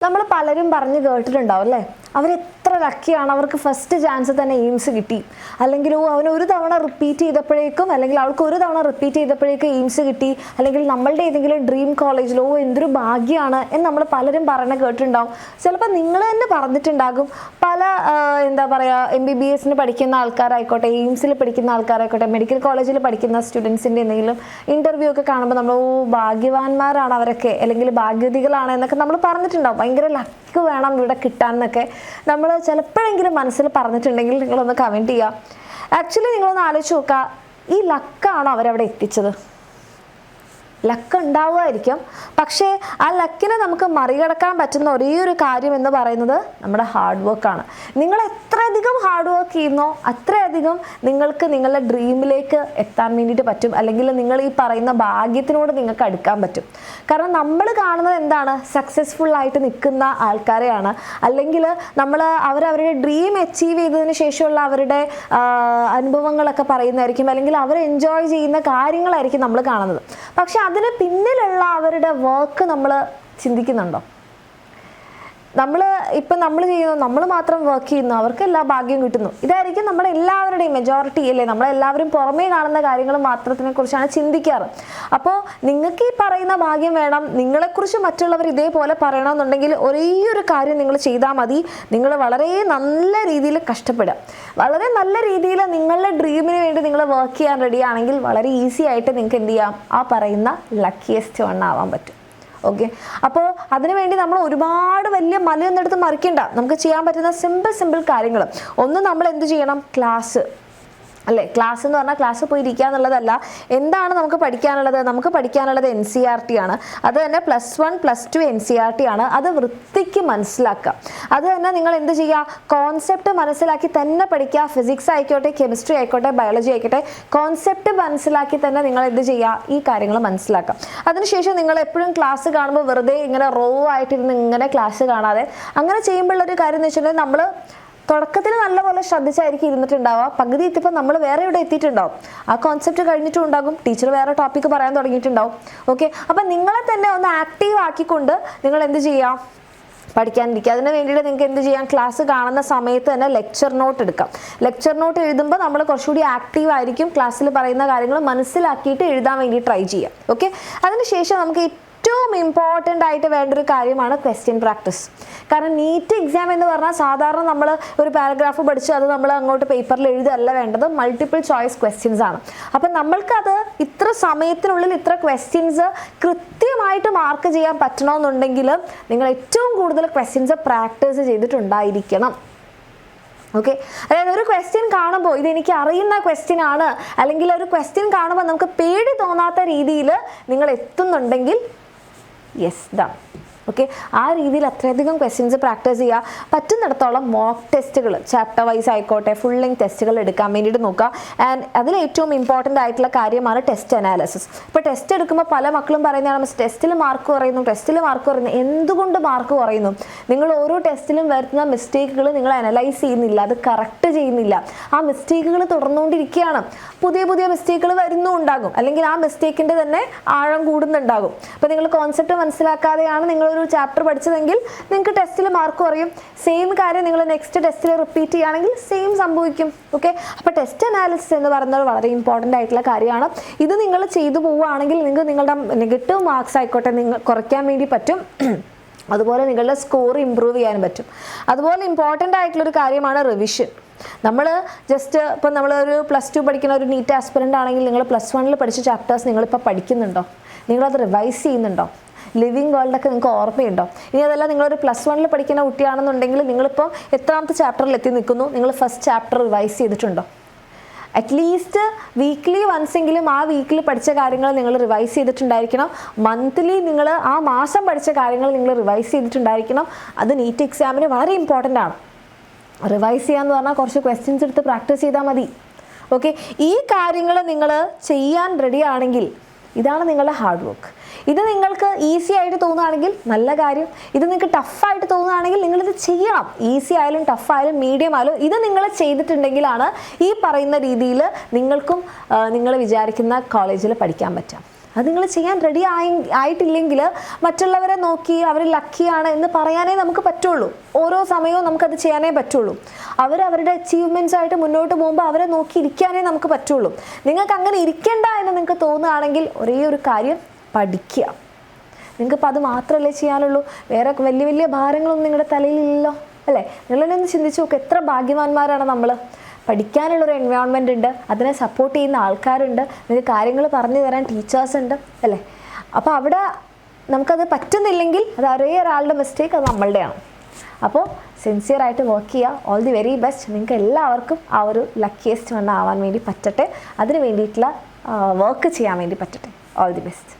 നമ്മൾ പലരും പറഞ്ഞു കേട്ടിട്ടുണ്ടാവും അല്ലേ, അവരെത്ര ലക്കിയാണ്, അവർക്ക് ഫസ്റ്റ് ചാൻസ് തന്നെ എയിംസ് കിട്ടി, അല്ലെങ്കിൽ അവന് ഒരു തവണ റിപ്പീറ്റ് ചെയ്തപ്പോഴേക്കും, അല്ലെങ്കിൽ അവൾക്ക് ഒരു തവണ റിപ്പീറ്റ് ചെയ്തപ്പോഴേക്കും എയിംസ് കിട്ടി, അല്ലെങ്കിൽ നമ്മളുടെ ഏതെങ്കിലും ഡ്രീം കോളേജിലോ എന്തൊരു ഭാഗ്യമാണ് എന്ന് നമ്മൾ പലരും പറഞ്ഞ് കേട്ടിട്ടുണ്ടാവും. ചിലപ്പോൾ നിങ്ങൾ തന്നെ പറഞ്ഞിട്ടുണ്ടാകും. പല എന്താ പറയുക, MBBS പഠിക്കുന്ന ആൾക്കാരായിക്കോട്ടെ, എയിംസിൽ പഠിക്കുന്ന ആൾക്കാരായിക്കോട്ടെ, മെഡിക്കൽ കോളേജിൽ പഠിക്കുന്ന സ്റ്റുഡൻസിൻ്റെ എന്തെങ്കിലും ഇൻ്റർവ്യൂ ഒക്കെ കാണുമ്പോൾ നമ്മൾ ഭാഗ്യവാന്മാരാണ് അവരൊക്കെ, അല്ലെങ്കിൽ ഭാഗ്യവതികളാണ് എന്നൊക്കെ നമ്മൾ പറഞ്ഞിട്ടുണ്ടാവും. ഭയങ്കര ലക്ക് വേണം ഇവിടെ കിട്ടാൻ എന്നൊക്കെ നമ്മൾ ചിലപ്പോഴെങ്കിലും മനസ്സിൽ പറഞ്ഞിട്ടുണ്ടെങ്കിൽ നിങ്ങളൊന്ന് കമൻറ്റ് ചെയ്യുക. ആക്ച്വലി നിങ്ങളൊന്ന് ആലോചിച്ച് നോക്കുക, ഈ ലക്കാണോ അവരവിടെ എത്തിച്ചത്? ലക്ക് ഉണ്ടാവുമായിരിക്കും, പക്ഷേ ആ ലക്കിനെ നമുക്ക് മറികടക്കാൻ പറ്റുന്ന ഒരേ ഒരു കാര്യം എന്ന് പറയുന്നത് നമ്മുടെ ഹാർഡ് വർക്കാണ്. നിങ്ങൾ എത്രയധികം ഹാർഡ് വർക്ക് ചെയ്യുന്നോ അത്രയധികം നിങ്ങൾക്ക് നിങ്ങളുടെ ഡ്രീമിലേക്ക് എത്താൻ വേണ്ടിയിട്ട് പറ്റും, അല്ലെങ്കിൽ നിങ്ങൾ ഈ പറയുന്ന ഭാഗ്യത്തിനോട് നിങ്ങൾക്ക് അടുക്കാൻ പറ്റും. കാരണം നമ്മൾ കാണുന്നത് എന്താണ്, സക്സസ്ഫുൾ ആയിട്ട് നിൽക്കുന്ന ആൾക്കാരെയാണ്, അല്ലെങ്കിൽ നമ്മൾ അവരവരുടെ ഡ്രീം അച്ചീവ് ചെയ്തതിന് ശേഷമുള്ള അവരുടെ അനുഭവങ്ങളൊക്കെ പറയുന്നതായിരിക്കും, അല്ലെങ്കിൽ അവർ എൻജോയ് ചെയ്യുന്ന കാര്യങ്ങളായിരിക്കും നമ്മൾ കാണുന്നത്. പക്ഷെ അതിന് പിന്നിലുള്ള അവരുടെ വർക്ക് നമ്മൾ ചിന്തിക്കുന്നുണ്ടോ? നമ്മൾ ചെയ്യുന്നു, നമ്മൾ മാത്രം വർക്ക് ചെയ്യുന്നു, അവർക്ക് എല്ലാ ഭാഗ്യവും കിട്ടുന്നു, ഇതായിരിക്കും നമ്മളെല്ലാവരുടെയും മെജോറിറ്റി അല്ലേ. നമ്മളെല്ലാവരും പുറമേ കാണുന്ന കാര്യങ്ങൾ മാത്രത്തിനെ കുറിച്ചാണ് ചിന്തിക്കാറ്. അപ്പോൾ നിങ്ങൾക്ക് ഈ പറയുന്ന ഭാഗ്യം വേണം, നിങ്ങളെക്കുറിച്ച് മറ്റുള്ളവർ ഇതേപോലെ പറയണമെന്നുണ്ടെങ്കിൽ ഒരേ ഒരു കാര്യം നിങ്ങൾ ചെയ്താൽ മതി. നിങ്ങൾ വളരെ നല്ല രീതിയിൽ കഷ്ടപ്പെടുക, വളരെ നല്ല രീതിയിൽ നിങ്ങളുടെ ഡ്രീമിന് വേണ്ടി നിങ്ങൾ വർക്ക് ചെയ്യാൻ റെഡിയാണെങ്കിൽ വളരെ ഈസി ആയിട്ട് നിങ്ങൾക്ക് എന്ത് ചെയ്യാം, ആ പറയുന്ന ലക്കിയസ്റ്റ് വൺ ആവാൻ പറ്റും. ഓക്കെ, അപ്പോൾ അതിനുവേണ്ടി നമ്മൾ ഒരുപാട് വലിയ മലയൊന്നും എടുത്ത് മറിക്കണ്ട. നമുക്ക് ചെയ്യാൻ പറ്റുന്ന സിമ്പിൾ കാര്യങ്ങൾ. ഒന്ന്, നമ്മൾ എന്ത് ചെയ്യണം, ക്ലാസ് അല്ലേ. ക്ലാസ് എന്ന് പറഞ്ഞാൽ ക്ലാസ് പോയി ഇരിക്കുക എന്നുള്ളതല്ല. എന്താണ് നമുക്ക് പഠിക്കാനുള്ളത്? നമുക്ക് പഠിക്കാനുള്ളത് NCERT ആണ്. അത് തന്നെ +1 +2 NCERT ആണ്. അത് വൃത്തിക്ക് മനസ്സിലാക്കുക. അത് തന്നെ നിങ്ങൾ എന്ത് ചെയ്യുക, കോൺസെപ്റ്റ് മനസ്സിലാക്കി തന്നെ പഠിക്കുക. ഫിസിക്സ് ആയിക്കോട്ടെ, കെമിസ്ട്രി ആയിക്കോട്ടെ, ബയോളജി ആയിക്കോട്ടെ, കോൺസെപ്റ്റ് മനസ്സിലാക്കി തന്നെ നിങ്ങൾ എന്ത് ചെയ്യുക, ഈ കാര്യങ്ങൾ മനസ്സിലാക്കുക. അതിനുശേഷം നിങ്ങൾ എപ്പോഴും ക്ലാസ് കാണുമ്പോൾ വെറുതെ ഇങ്ങനെ റോ ആയിട്ടിരുന്ന് ഇങ്ങനെ ക്ലാസ് കാണാതെ, അങ്ങനെ ചെയ്യുമ്പോഴുള്ളൊരു കാര്യം എന്ന് വെച്ചിട്ടുണ്ടെങ്കിൽ നമ്മൾ തുടക്കത്തിൽ നല്ലപോലെ ശ്രദ്ധിച്ചായിരിക്കും ഇരുന്നിട്ടുണ്ടാവുക. പകുതി എത്തിയപ്പോൾ നമ്മൾ വേറെ ഇവിടെ എത്തിയിട്ടുണ്ടാവും. ആ കോൺസെപ്റ്റ് കഴിഞ്ഞിട്ടും ഉണ്ടാകും, ടീച്ചർ വേറെ ടോപ്പിക്ക് പറയാൻ തുടങ്ങിയിട്ടുണ്ടാവും. ഓക്കെ, അപ്പം നിങ്ങളെ തന്നെ ഒന്ന് ആക്റ്റീവ് ആക്കിക്കൊണ്ട് നിങ്ങൾ എന്ത് ചെയ്യാം, പഠിക്കാനിരിക്കുക. അതിന് വേണ്ടിയിട്ട് നിങ്ങൾക്ക് എന്ത് ചെയ്യാം, ക്ലാസ് കാണുന്ന സമയത്ത് തന്നെ ലെക്ചർ നോട്ട് എടുക്കാം. ലെക്ചർ നോട്ട് എഴുതുമ്പോൾ നമ്മൾ കുറച്ചുകൂടി ആക്റ്റീവ് ആയിരിക്കും. ക്ലാസ്സിൽ പറയുന്ന കാര്യങ്ങൾ മനസ്സിലാക്കിയിട്ട് എഴുതാൻ വേണ്ടി ട്രൈ ചെയ്യാം. ഓക്കെ, അതിനുശേഷം നമുക്ക് ഏറ്റവും ഇമ്പോർട്ടൻ്റ് ആയിട്ട് വേണ്ട ഒരു കാര്യമാണ് ക്വസ്റ്റ്യൻ പ്രാക്ടീസ്. കാരണം നീറ്റ് എക്സാം എന്ന് പറഞ്ഞാൽ സാധാരണ നമ്മൾ ഒരു പാരഗ്രാഫ് പഠിച്ച് അത് നമ്മൾ അങ്ങോട്ട് പേപ്പറിൽ എഴുതല്ല വേണ്ടത്, മൾട്ടിപ്പിൾ ചോയ്സ് ക്വസ്റ്റ്യൻസ് ആണ്. അപ്പം നമ്മൾക്കത് ഇത്ര സമയത്തിനുള്ളിൽ ഇത്ര ക്വസ്റ്റ്യൻസ് കൃത്യമായിട്ട് മാർക്ക് ചെയ്യാൻ പറ്റണമെന്നുണ്ടെങ്കിൽ നിങ്ങൾ ഏറ്റവും കൂടുതൽ ക്വസ്റ്റ്യൻസ് പ്രാക്ടീസ് ചെയ്തിട്ടുണ്ടായിരിക്കണം. ഓക്കെ, അതായത് ഒരു ക്വസ്റ്റ്യൻ കാണുമ്പോൾ ഇതെനിക്ക് അറിയുന്ന ക്വസ്റ്റ്യൻ ആണ്, അല്ലെങ്കിൽ ഒരു ക്വസ്റ്റ്യൻ കാണുമ്പോൾ നമുക്ക് പേടി തോന്നാത്ത രീതിയിൽ നിങ്ങൾ എത്തുന്നുണ്ടെങ്കിൽ യെസ് ഡൺ. ഓക്കെ, ആ രീതിയിൽ അത്രയധികം ക്വസ്റ്റ്യൻസ് പ്രാക്ടീസ് ചെയ്യുക. പറ്റുന്നിടത്തോളം മോക്ക് ടെസ്റ്റുകൾ, ചാപ്റ്റർ വൈസ് ആയിക്കോട്ടെ, ഫുൾ ലെങ്ത് ടെസ്റ്റുകൾ എടുക്കാൻ വേണ്ടിയിട്ട് നോക്കുക. ആൻഡ് അതിൽ ഏറ്റവും ഇമ്പോർട്ടൻ്റ് ആയിട്ടുള്ള കാര്യമാണ് ടെസ്റ്റ് അനാലിസിസ്. ഇപ്പോൾ ടെസ്റ്റ് എടുക്കുമ്പോൾ പല മക്കളും പറയുന്നതാണ്, ടെസ്റ്റിൽ മാർക്ക് കുറയുന്നു. എന്തുകൊണ്ട് മാർക്ക് കുറയുന്നു? നിങ്ങൾ ഓരോ ടെസ്റ്റിലും വരുത്തുന്ന മിസ്റ്റേക്കുകൾ നിങ്ങൾ അനലൈസ് ചെയ്യുന്നില്ല, അത് കറക്റ്റ് ചെയ്യുന്നില്ല. ആ മിസ്റ്റേക്കുകൾ തുടർന്നുകൊണ്ടിരിക്കുകയാണ്. പുതിയ മിസ്റ്റേക്കുകൾ വരുന്നുണ്ടാകും, അല്ലെങ്കിൽ ആ മിസ്റ്റേക്കിൻ്റെ തന്നെ ആഴം കൂടുന്നുണ്ടാകും. അപ്പോൾ നിങ്ങൾ കോൺസെപ്റ്റ് മനസ്സിലാക്കാതെയാണ് നിങ്ങളൊരു ചാപ്റ്റർ പഠിച്ചതെങ്കിൽ നിങ്ങൾക്ക് ടെസ്റ്റിൽ മാർക്ക് കുറയും. സെയിം കാര്യം നിങ്ങൾ നെക്സ്റ്റ് ടെസ്റ്റിൽ റിപ്പീറ്റ് ചെയ്യുകയാണെങ്കിൽ സെയിം സംഭവിക്കും. ഓക്കെ, അപ്പോൾ ടെസ്റ്റ് അനാലിസിസ് എന്ന് പറയുന്നത് വളരെ ഇമ്പോർട്ടൻ്റ് ആയിട്ടുള്ള കാര്യമാണ്. ഇത് നിങ്ങൾ ചെയ്തു പോവുകയാണെങ്കിൽ നിങ്ങൾക്ക് നിങ്ങളുടെ നെഗറ്റീവ് മാർക്സ് ആയിക്കോട്ടെ നിങ്ങൾ കുറയ്ക്കാൻ വേണ്ടി പറ്റും. അതുപോലെ നിങ്ങളുടെ സ്കോർ ഇമ്പ്രൂവ് ചെയ്യാനും പറ്റും. അതുപോലെ ഇമ്പോർട്ടൻ്റ് ആയിട്ടുള്ളൊരു കാര്യമാണ് റിവിഷൻ. നമ്മൾ ജസ്റ്റ് ഇപ്പം നമ്മളൊരു +2 പഠിക്കുന്ന ഒരു നീറ്റ് ആസ്പിറൻ്റ് ആണെങ്കിൽ നിങ്ങൾ +1 പഠിച്ച ചാപ്റ്റേഴ്സ് നിങ്ങളിപ്പോൾ പഠിക്കുന്നുണ്ടോ? നിങ്ങളത് റിവൈസ് ചെയ്യുന്നുണ്ടോ? ലിവിങ് വേൾഡൊക്കെ നിങ്ങൾക്ക് ഓർമ്മയുണ്ടോ? ഇനി അതല്ല, നിങ്ങളൊരു +1 പഠിക്കുന്ന കുട്ടിയാണെന്നുണ്ടെങ്കിൽ നിങ്ങളിപ്പോൾ എത്രാമത്തെ ചാപ്റ്ററിൽ എത്തി നിൽക്കുന്നു? നിങ്ങൾ ഫസ്റ്റ് ചാപ്റ്റർ റിവൈസ് ചെയ്തിട്ടുണ്ടോ? അറ്റ്ലീസ്റ്റ് വീക്ക്ലി വൺസെങ്കിലും ആ വീക്കിൽ പഠിച്ച കാര്യങ്ങൾ നിങ്ങൾ റിവൈസ് ചെയ്തിട്ടുണ്ടായിരിക്കണം. മന്ത്ലി നിങ്ങൾ ആ മാസം പഠിച്ച കാര്യങ്ങൾ നിങ്ങൾ റിവൈസ് ചെയ്തിട്ടുണ്ടായിരിക്കണം. അത് നീറ്റ് എക്സാമിന് വളരെ ഇമ്പോർട്ടൻ്റ് ആണ്. റിവൈസ് ചെയ്യാന്ന് പറഞ്ഞാൽ കുറച്ച് ക്വസ്റ്റ്യൻസ് എടുത്ത് പ്രാക്ടീസ് ചെയ്താൽ മതി. ഓക്കെ, ഈ കാര്യങ്ങൾ നിങ്ങൾ ചെയ്യാൻ റെഡി ആണെങ്കിൽ ഇതാണ് നിങ്ങളുടെ ഹാർഡ് വർക്ക്. ഇത് നിങ്ങൾക്ക് ഈസി ആയിട്ട് തോന്നുകയാണെങ്കിൽ നല്ല കാര്യം. ഇത് നിങ്ങൾക്ക് ടഫായിട്ട് തോന്നുകയാണെങ്കിൽ നിങ്ങളിത് ചെയ്യണം. ഈസി ആയാലും ടഫ് ആയാലും മീഡിയം ആയാലും ഇത് നിങ്ങൾ ചെയ്തിട്ടുണ്ടെങ്കിലാണ് ഈ പറയുന്ന രീതിയിൽ നിങ്ങൾക്കും നിങ്ങൾ വിചാരിക്കുന്ന കോളേജിൽ പഠിക്കാൻ പറ്റുക. അത് നിങ്ങൾ ചെയ്യാൻ റെഡി ആയിട്ടില്ലെങ്കിൽ മറ്റുള്ളവരെ നോക്കി അവർ ലക്കിയാണ് എന്ന് പറയാനേ നമുക്ക് പറ്റുള്ളൂ. ഓരോ സമയവും നമുക്കത് ചെയ്യാനേ പറ്റുള്ളൂ. അവരവരുടെ അച്ചീവ്മെൻറ്റ്സ് ആയിട്ട് മുന്നോട്ട് പോകുമ്പോൾ അവരെ നോക്കി ഇരിക്കാനേ നമുക്ക് പറ്റുള്ളൂ. നിങ്ങൾക്ക് അങ്ങനെ ഇരിക്കേണ്ട എന്ന് നിങ്ങൾക്ക് തോന്നുകയാണെങ്കിൽ ഒരേ ഒരു കാര്യം, പഠിക്കുക. നിങ്ങൾക്കിപ്പോൾ അത് മാത്രമല്ലേ ചെയ്യാനുള്ളൂ, വേറെ വലിയ വലിയ ഭാരങ്ങളൊന്നും നിങ്ങളുടെ തലയിലില്ലല്ലോ അല്ലേ? നിങ്ങളൊന്ന് ചിന്തിച്ച് നോക്ക്, എത്ര ഭാഗ്യവാന്മാരാണ് നമ്മൾ. പഠിക്കാനുള്ളൊരു എൻവയോൺമെൻറ്റ് ഉണ്ട്, അതിനെ സപ്പോർട്ട് ചെയ്യുന്ന ആൾക്കാരുണ്ട്, നിങ്ങൾക്ക് കാര്യങ്ങൾ പറഞ്ഞു തരാൻ ടീച്ചേഴ്സ് ഉണ്ട് അല്ലേ? അപ്പോൾ അവിടെ നമുക്കത് പറ്റുന്നില്ലെങ്കിൽ അത് ഒരേ ഒരാളുടെ മിസ്റ്റേക്ക്, അത് നമ്മളുടെയാണ്. അപ്പോൾ സിൻസിയറായിട്ട് വർക്ക് ചെയ്യുക. All the very best. നിങ്ങൾക്ക് എല്ലാവർക്കും ആ ഒരു ലക്കിയസ്റ്റ് വൺ ആവാൻ വേണ്ടി പറ്റട്ടെ, അതിന് വേണ്ടിയിട്ടുള്ള വർക്ക് ചെയ്യാൻ വേണ്ടി പറ്റട്ടെ. All the best.